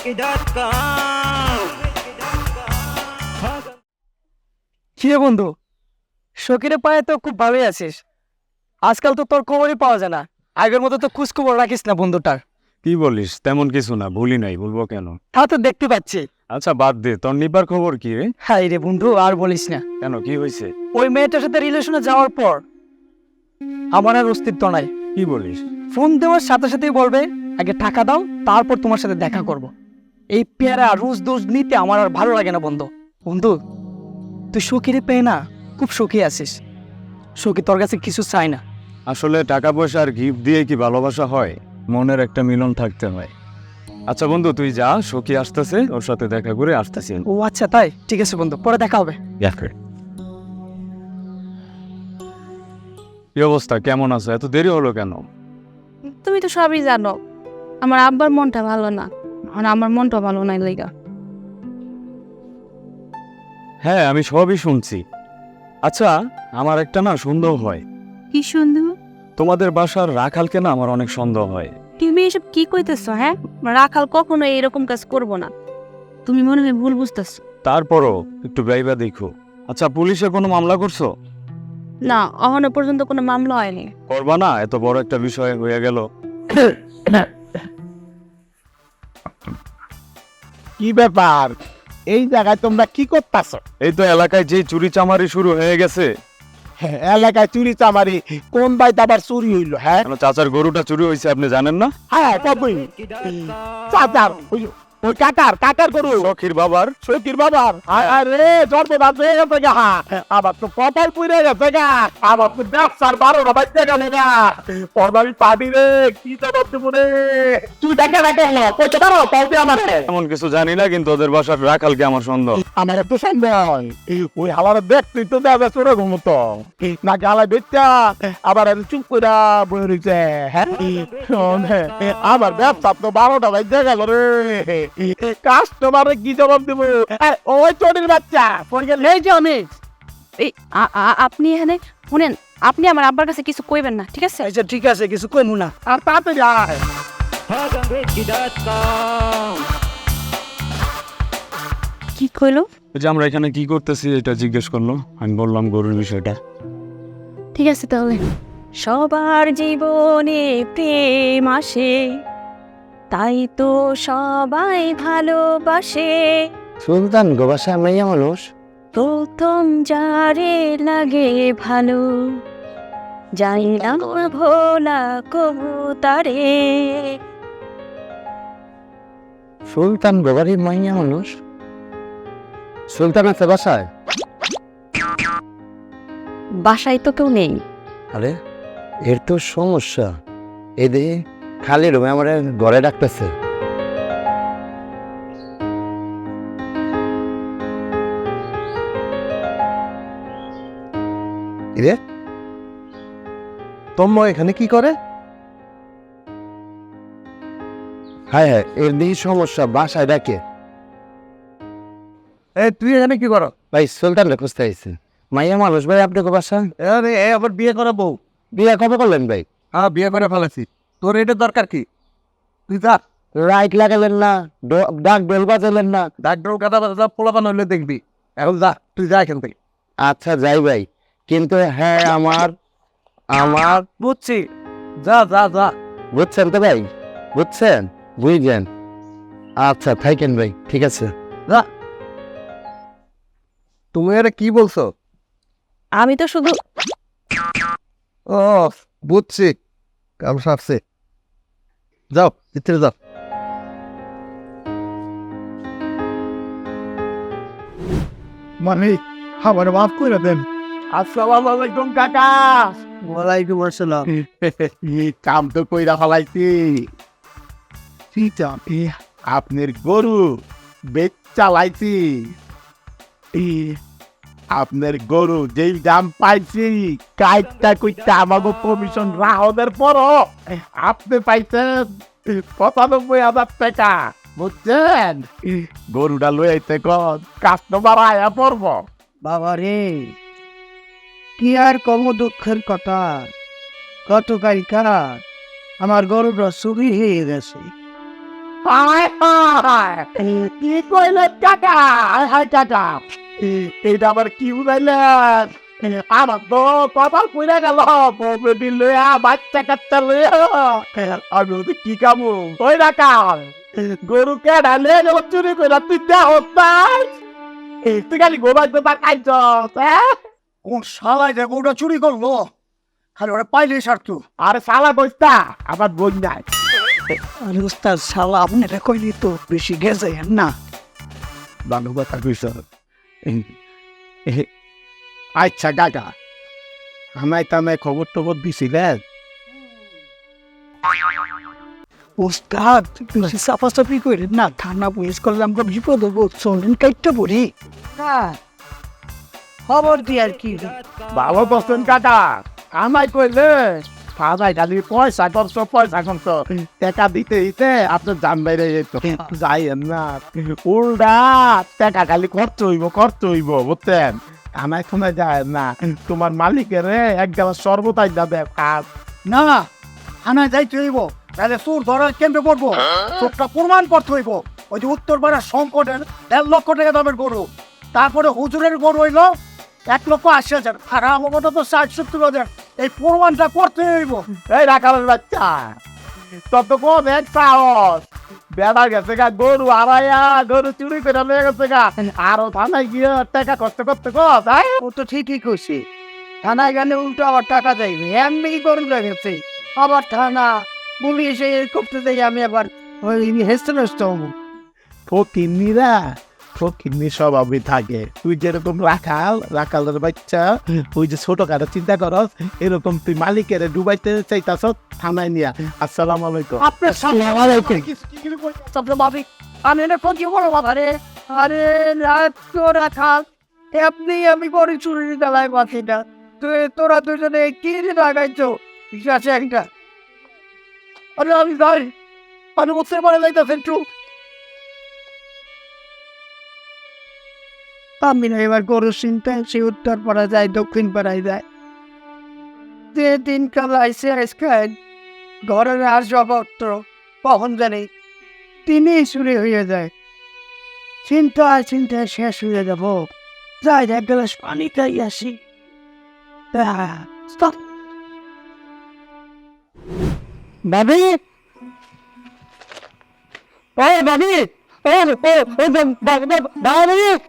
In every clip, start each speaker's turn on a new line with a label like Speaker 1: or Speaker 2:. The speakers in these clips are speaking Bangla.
Speaker 1: কি রে বন্ধু, শখের পায়ে তো খুব ভালোই আছিস। আজকাল তো তোর খবরই পাওয়া যায় না। আগের মতো তো খোঁজ খবর রাখিস না বন্ধুটার।
Speaker 2: কি বলিস? তেমন কিছু না, ভুলি নাই, বলবো কেন?
Speaker 1: তা তো দেখতে পাচ্ছি।
Speaker 2: আচ্ছা বাদ দে, তোর নিবার খবর কি রে?
Speaker 1: হাই রে বন্ধু, আর বলিস না।
Speaker 2: কেন, কি হয়েছে?
Speaker 1: ওই মেয়েটার সাথে রিলেশনে যাওয়ার পর আমার আর অস্তিত্ব নাই।
Speaker 2: কি বলিস?
Speaker 1: ফোন দেওয়ার সাথে সাথেই বলবে আগে টাকা দাও, তারপর তোমার সাথে দেখা করব। এই পেয়ারা রোজ দোষ নিতে আমার আর ভালো লাগে না বন্ধু। বন্ধু, তুই সুখীরে পেয়ে না খুব সুখী আছিস। সুখী তোর কাছে কিছু চাই না।
Speaker 2: আসলে টাকা পয়সা আর গিফট দিয়ে কি ভালোবাসা হয়? মনের একটা মিলন থাকতে হয়। আচ্ছা বন্ধু, তুই যা, সখী আসতেছে, ওর সাথে দেখা করে আসতেছি।
Speaker 1: ও আচ্ছা, তাই ঠিক আছে বন্ধু, পরে দেখা হবে।
Speaker 2: কি অবস্থা, কেমন আছো? এত দেরি হলো কেন?
Speaker 3: তুমি তো সবই জানো, আমার আব্বার মনটা ভালো না, আর আমার মনটা ভালো নাই লেগা।
Speaker 2: হ্যাঁ, আমি সবই শুনছি। আচ্ছা, আমার একটা না সন্দেহ হয়।
Speaker 3: কি সন্দেহ?
Speaker 2: তোমাদের বাসার রাখালকে না আমার অনেক সন্দেহ হয়।
Speaker 3: তুমি এসব কি কইতেছো? হ্যাঁ, রাখাল কখনো এরকম কাজ করবো না। তুমি মনে হয় ভুল বুঝতেছো।
Speaker 2: তারপরও একটু ভাইবা দেখো। আচ্ছা, পুলিশে কোনো মামলা করছো?
Speaker 3: না, এখনো পর্যন্ত কোনো মামলা হয়নি।
Speaker 2: করবা না? এত বড় একটা বিষয় হয়ে গেল।
Speaker 4: কি ব্যাপার, এই জায়গায় তোমরা কি করতেছ?
Speaker 2: এই তো এলাকায় যে চুরি চামারি শুরু হয়ে গেছে।
Speaker 4: এলাকায় চুরি চামারি? কোন বাড়িতে আবার চুরি হইলো? হ্যাঁ
Speaker 2: কেন, চাচার গরুটা চুরি হয়েছে, আপনি জানেন না?
Speaker 4: হ্যাঁ কবই চাচার ওই কাকার গরু,
Speaker 2: সখীর বাবার।
Speaker 4: সখীর বাবার। আরে সর্বনাশ হয়ে গেছে গা, আবার তো কপাল পুড়ে গেছে গা, আবার তো ব্যবসার 12টা বাজতে গেলে গা। পরবাবি পাবি রে, কি জবাব দেবো রে? তুই দেখে দেখে কইতে পারো পাবি আমারে?
Speaker 2: এমন কিছু জানি না, কিন্তু ওদের বাসার রাখালকে আমার সন্দেহ।
Speaker 4: আমার একটু সন্দেহ হয়। ওই হালার দেখতেই তো দেবে চোরে ঘুমতো না, গালা বেচা আবার আর চুপ করে বয়ে রয়েছে। হ্যাঁ আমার ব্যবসা তো 12টা বাজতে গেল রে, কাস্টমারে কি জবাব দেবো? ওই চোরের বাচ্চা
Speaker 3: এই যে অনেক, এই আপনি এখানে শুনেন, আপনি আমার আব্বার কাছে কিছু কইবেন না, ঠিক আছে?
Speaker 1: আচ্ছা ঠিক আছে, কিছু কইমু না।
Speaker 4: আর তাড়াতাড়ি আয়।
Speaker 3: কি কইলো?
Speaker 2: ওই যে আমরা এখানে কি করতেছি এটা জিজ্ঞেস করলো, আমি বললাম গরুর বিষয়টা।
Speaker 3: ঠিক আছে তাহলে। সবার জীবনে প্রেম আসে, তাই তো সবাই ভালোবাসে।
Speaker 5: সুলতান গো বাসা মাইয়া মানুষ।
Speaker 3: প্রথম যারে লাগে ভালো, যাই না ভোলা কবুতারে।
Speaker 5: সুলতান গো বাড়ির মাইয়া মানুষ। সুলতান আছে বাসায়?
Speaker 3: বাসায় তো কেউ নেই।
Speaker 5: আরে এর তো সমস্যা। এদের খালি রুমে আমার ঘরে ডাকতেছে। রে
Speaker 4: তোমরা এখানে কি করে?
Speaker 5: হ্যাঁ হ্যাঁ, এর দিকে সমস্যা, বাসায় ডাকে।
Speaker 4: তুই এখানে কি করো?
Speaker 5: ভাই সুলতান রে খুঁজতে আইছে। মাইয়া মানুষ ভাই আপনাকে বাসা?
Speaker 4: আরে আবার বিয়ে করা বউ?
Speaker 5: বিয়ে কবে করলেন ভাই?
Speaker 4: হ্যাঁ বিয়ে করে ফেলেছি। তোর এটা দরকার কি? তুই যা।
Speaker 5: রাইট লাগালেন না, ডাক বেল বাজালেন না।
Speaker 4: ডাক্তার কাদা বাজা পোলাপান হইলে দেখবি। এখন যা, তুই যা এখান থেকে।
Speaker 5: আচ্ছা যাই ভাই, কিন্তু হ্যাঁ আমার আমার
Speaker 1: বুঝছি, যা যা যা।
Speaker 5: বুঝছেন তো ভাই? বুঝছেন? বুঝছেন? আচ্ছা থাকেন ভাই, ঠিক আছে।
Speaker 4: তুমি এর কি বলছো?
Speaker 3: আমি তো শুধু
Speaker 4: ও বুঝছি, কাম সারছে। যাও ভিতরে যাও। মানে আমার মাফ করে দেন। আসসালামু আলাইকুম কাকা।
Speaker 1: ওয়ালাইকুম আসসালাম।
Speaker 4: কাম তো কইরা ফেলাইছি। আপনার গরু বেচ চালাইছি। আপনার গরু যেই দাম পাইছি, কাইটটা কইটা আমাকে কমিশন রাহনের পরও আপনি পাইছেন ৯৫,০০০ টাকা। বুঝছেন? গরুটা লই আইতে কন, কাস্টমার আয়া পড়ব।
Speaker 1: বাবা রে, কি আর কম দুঃখের কথা। গতকালকার আমার গরুটা চুরি হয়ে গেছে।
Speaker 4: হায় হায় কি কইলে কাকা হায় হায় কাকা এটা আবার কি বুঝাইলেন আমার তো কপাল পুড়ে গেল বউবেটি লইয়া বাচ্চা কাচ্চা লইয়া আমি তো কি কামু ওই রাখাল গরু কেডা লে গেল চুরি করে তুই দেহ তুই খালি গোবাই তো তা খাইছ
Speaker 1: কোন শালায় যে গরুটা চুরি করলো খালি ওরা পাইলে সারতো।
Speaker 4: আরে শালা বইতা আমার বোন নাই
Speaker 1: আরে ওস্তাদ শালা আপনি এটা কইলি তো বেশি গেছে না।
Speaker 4: ভালো কথা কইছ আচ্ছা কাকা আমায় তামায় খবর টবর দিছিলেন
Speaker 1: ওস্তাদ বেশি চাপাচাপি করে না, থানা পুলিশ করলে আমরা বিপদ হবো, চলেন কাইটটা পড়ি। খবর দি আর কি
Speaker 4: ভালো বসছেন কাকা আমায় কইলে ফাজাই খালি পয়সা খরচ টাকা দিতে দিতে আপনার জান বাইরে যেত যাইয়েন না উল্টা টাকা খালি খরচ হইব বুঝছেন আমায় শোনা যায় না তোমার মালিকের এক গেলা সর্বতাই যাবে কাজ
Speaker 1: না থানায় যাইতে হইব, তাহলে চোর ধরার কেন্দ্রে পড়বো, চোরটা প্রমাণ করতে হইব। ওই যে উত্তর পাড়ার সংকটের 1.5 লক্ষ টাকা দামের গরু, তারপরে হুজুরের গরু হইল 1,80,000, আর আমার তো 60-70,000। এই প্রমাণটা করতে হইব।
Speaker 4: এই রাখালের বাচ্চা তত কম এক সাহস বেড়া গেছে গা গরু আড়াইয়া গরু চুরি করে লয়ে গেছে গা আরো থানায় গিয়ে টাকা কষ্ট করতে তাই
Speaker 1: ও তো ঠিকই কইছে, থানায় গেলে উল্টো আবার টাকা যাইবে, এমনি গরু লেগেছে আবার থানা পুলিশ এই করতে যাই আমি আবার হেসতে নষ্ট হবো।
Speaker 4: ফকিন্নি স্বভাবই থাকে তুই যেরকম রাখালের বাচ্চা তুই যে ছোট কাটা চিন্তা করস এরকম তুই মালিকের ডুবাইতে চাইতাছ থানায় নিয়া। আসসালামু আলাইকুম।
Speaker 1: আপনার সামনে আমার ভাবি আমি এটা কি বড় বাবা রে, আরে রাখাল আপনি আমি পরে চুরি চালাই পাখিটা, তোরা দুজনে কি লাগাইছো আছে একটা। আরে আমি যাই, আমি উঠতে পারে লাইতেছেন চুপ। আমি না এবার গরু চিন্তা সে উত্তর পাড়া যায় দক্ষিণ পাড়ায় যায়, যে দিনকাল আইসে আজকে ঘরের আসবাবপত্র কখন জানি তিনি চুরি হয়ে যায়, চিন্তায় শেষ হয়ে যাব। যাই এক গ্লাস পানি খাই আসি। ভাবি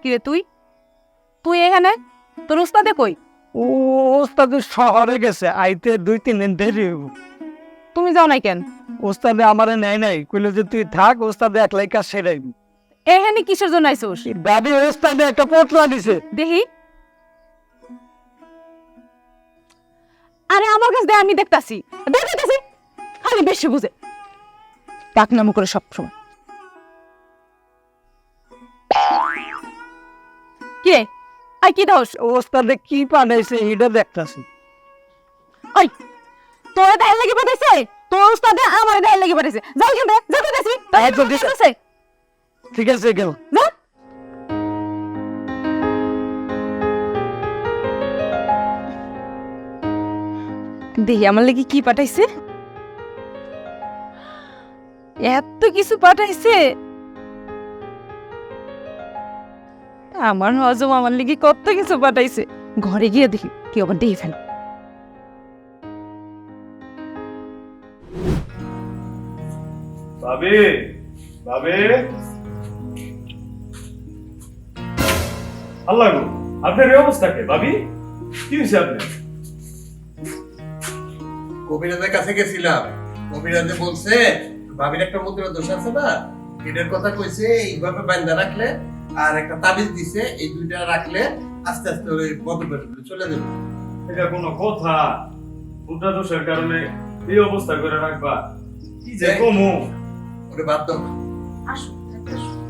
Speaker 3: কিরে তুই এখানে তোর উস্তাদে কই?
Speaker 1: ও ওস্তাদ শহরে গেছে, আইতে 2-3 দিন দেরি হইব।
Speaker 3: তুমি যাও নাই কেন?
Speaker 1: ওস্তাদে আমারে নাই কইলে যে তুই থাক, ওস্তাদে একলাই কাজ সেরাই।
Speaker 3: এখানে কিসের জন্য আইসোস?
Speaker 1: দাদি ওস্তাদে একটা পোটলা দিছে।
Speaker 3: দেখি। আরে আমার কাছে আমি দেখতাছি খালি বেশি বুঝে ডাক নাম করে সবসময়। কে আই কি দোষ?
Speaker 1: ওস্তাদে কি পাঠাইছে এটা দেখতাছি।
Speaker 3: ওই তোর দেখার লাগি পাঠাইছে, তোর উস্তাদে আমার দেখার লাগি পাঠাইছে। যাও এখান থেকে, যা কইতাছি।
Speaker 1: ঠিক আছে গেল।
Speaker 3: যা। দেখি আমার লাগি কি পাঠাইছে। এত কিছু পাঠাইছে, আমার হজম আমার লাগি কত কিছু পাঠাইছে। ঘরে গিয়ে দেখি কি আবার দেখে ফেল।
Speaker 2: ভাবি আল্লাহ গো, আপনার এই অবস্থা কে ভাবি? কি হয়েছে আপনার?
Speaker 5: কবিরাজের কাছে গেছিলাম, কবিরাজে বলছে ভাবির একটা মুদ্রা দোষ আছে না, এটার কথা কইছে এইভাবে বান্ধা রাখলে আর একটা তাবিজ দিছে, এই দুইটা রাখলে আস্তে আস্তে ওই বদবেশগুলো চলে যাবে।
Speaker 2: এটা কোনো কথা? মুদ্রা দোষের কারণে এই অবস্থা করে রাখবা? কি যে কমু
Speaker 5: ওরে বাদ দাও।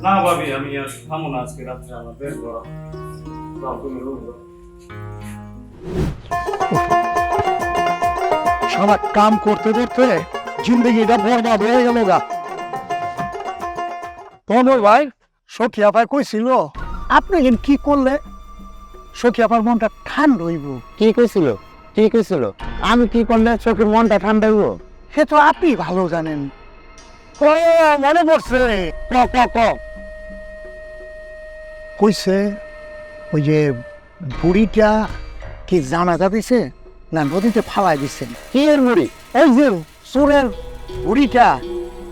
Speaker 2: না ভাবি, আমি আর থামো না, আজকে রাত্রে আমার বেশ বড়। যাও তুমি রুম যাও।
Speaker 1: সারা কাম করতে করতে জিন্দগিটা বরবাদ হয়ে গেল গা। তোমার ভাই সখিয়া ভাই কইছিল আপনি কি করলে সখিয়া ভাইয়ের মনটা ঠান্ডা হইব।
Speaker 5: কি কইছিল আমি কি করলে চোখের মনটা ঠান্ডা হইব?
Speaker 1: সে তো আপনি ভালো জানেন।
Speaker 4: ও মনে পড়ছে ক কইছে ওই যে বুড়িটা কি জানাজা দিছে না নদীতে ফালাই দিছেন কি এর বুড়ি এই যে সুরের বুড়িটা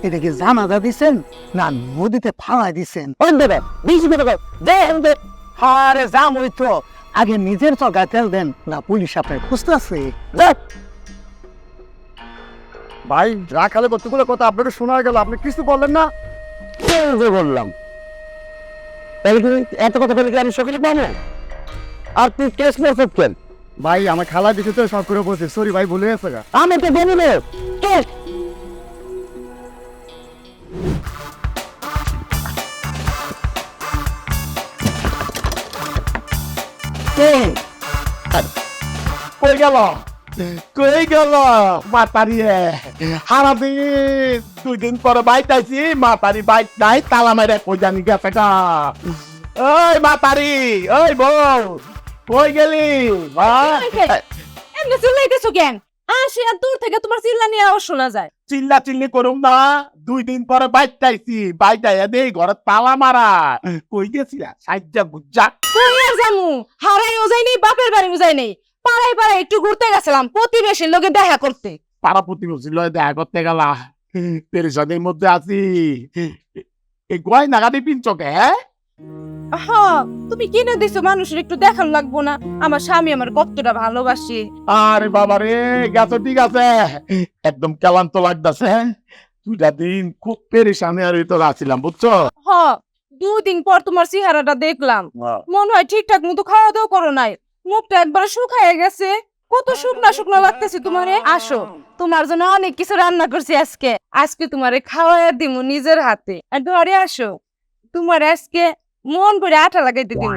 Speaker 4: এটা কি জানাজা দিছেন না নদীতে ফালাই দিছেন ওই দেবে বেশি করে দে আরে জাম ওই তো আগে নিজের চরকায় তেল দেন না পুলিশ আপনার খুঁজতে আছে ভাই রাখালে কতগুলো কথা আপনাকে শোনা গেল আপনি কিছু বললেন না বললাম এত কথা বলে আমি সকালে পাবো আর তুই কেস করছেন ভাই আমার খালা দিকে তো সব করে বলছে সরি ভাই ভুলে গেছে আমি তো বলি না কেস কই গেল কই গেল মাতারিয়ে হারাদি 2 দিন পরে বাইক আইছি মাতারি বাইক নাই তালা মারে কই জানি গেছে গা ওই মাতারি ওই বউ কই গেলি
Speaker 3: এমনি চিল্লাইতেছো কেন? আসি আর দূর থেকে তোমার চিল্লানি আওয়াজ শোনা যায়।
Speaker 4: চিল্লা চিল্লি করুম না 2 দিন পরে বাইক আইছি বাইক আইয়া দেই ঘরে তালা মারা কই গেছিলা সাইজা গুজ্জা
Speaker 3: কই আর জামু? হারাইও যাই নাই, বাপের বাড়িও যাই নাই, পাড়ায় পাড়ায় একটু ঘুরতে গেছিলাম প্রতিবেশীর লগে দেখা করতে।
Speaker 4: পাড়া প্রতিবেশী লয় দেখা করতে গেলা পেরেশানির মধ্যে আছি এই গয় নাগাদি পিনচকে হ্যাঁ
Speaker 3: হ্যাঁ, তুমি কিনে দিছো, মানুষের একটু দেখান লাগবো না আমার স্বামী আমার কতটা ভালোবাসে?
Speaker 4: আরে বাবা রে গেছো ঠিক আছে একদম ক্লান্ত লাগতেছে 2টা দিন খুব পেরেশানি ভিতরে আছিলাম বুঝছো
Speaker 3: হ্যাঁ, 2 দিন পর তোমার চেহারাটা দেখলাম, মনে হয় ঠিকঠাক মতো খাওয়া দাওয়া করো নাই, মুখটা একবার শুকায় গেছে, কত শুকনা শুকনা লাগতেছে তোমারে। আসো, তোমার জন্য অনেক কিছু রান্না করছি আজকে, আজকে তোমারে খাওয়াইয়া দিমু নিজের হাতে। আর ঘরে আসো, তোমার আজকে মন করে আটা লাগাইতে দিব।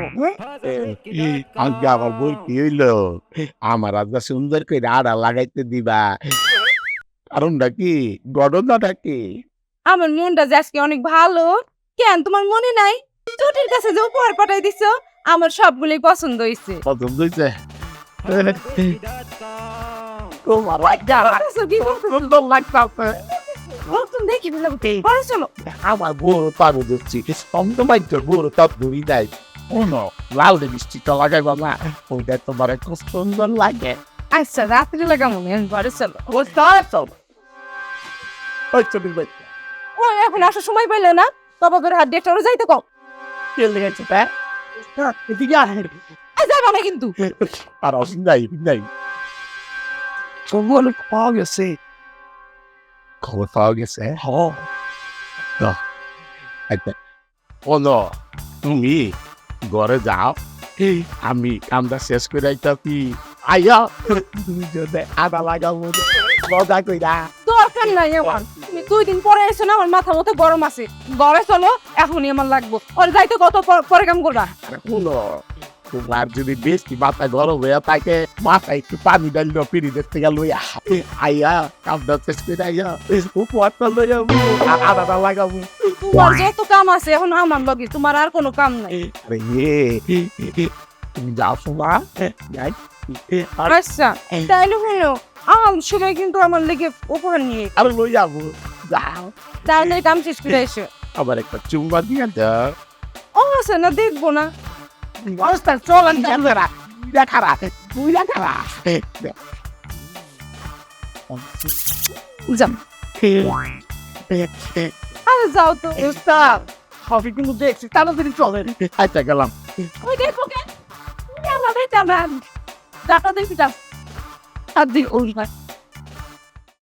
Speaker 4: আজকে আবার বই কি হইলো আমার আজকে সুন্দর করে আড়া লাগাইতে দিবা কারণটা কি গড়নটা কি
Speaker 3: আমার মনটা যে আজকে অনেক ভালো। কেন তোমার মনে নাই ছুটির কাছে যে উপহার পাঠাই দিছো, আমার সবগুলোই পছন্দ হয়েছে।
Speaker 4: পছন্দ হয়েছে তোমার সুন্দর লাগতেছে
Speaker 3: দেখি পরে চলো।
Speaker 4: আমার বড় তার দিচ্ছি তোমার বড় তার ধরি দেয় কোনো লাল মিষ্টিটা লাগাইবা না ওইটা তোমার খুব সুন্দর লাগে
Speaker 3: আচ্ছা, রাত্রে লাগামো, ঘরে চলো।
Speaker 4: ওই ছবি
Speaker 3: ও এখন আসার সময় পাইলে না, তবে তোর হাত দিয়ে যাইতে কও।
Speaker 4: চলে গেছে এদিকে
Speaker 3: যাবা না কিন্তু।
Speaker 4: আর অসুবিধাই নাই খবর পাওয়া গেছে খবর পাওয়া গেছে কোনো তুমি ঘরে যাও আমি কামটা শেষ করে আইতাছি আইয়া তুমি যদি আদা লাগাবো মজা কইরা
Speaker 3: দরকার নাই আমার, তুমি 2 দিন পরে এসো না, আমার মাথা মতো গরম আছে। ঘরে চলো, এখনই আমার লাগবো। ওর যাইতে কত পরে কাম করবা।
Speaker 4: শুনো তোমার যদি বেশি মাথা গরম হয়ে থাকে মাথা একটু পানি ডালিল পিড়ি দেখতে গেল আইয়া কামটা শেষ করে আইয়া উপহারটা লইয়া আদাটা লাগাবো
Speaker 3: তোমার যত কাম আছে এখন আমার লগে, তোমার আর কোনো কাম নাই।
Speaker 4: তুমি যাও শোনা
Speaker 3: আচ্ছা তাইলে হলো আমার সময় কিন্তু আমার লেগে উপহার নিয়ে
Speaker 4: আর লই যাবো যাও
Speaker 3: তাহলে কাম শেষ করে এসো।
Speaker 4: আবার একটা চুম্বা দিয়ে দাও
Speaker 3: ও আছে না, দেখবো না।
Speaker 4: চলেন ক্যামেরা দেখারা তুই দেখারা
Speaker 3: যাও, আরে যাও তো।
Speaker 4: কফি কিন্তু দেখছি তাড়াতাড়ি চলেন আচ্ছা গেলাম
Speaker 3: ওই দেখো কেন, আমরা দেখতাম না, ডাটা দেখি যাও। আর দিই ওই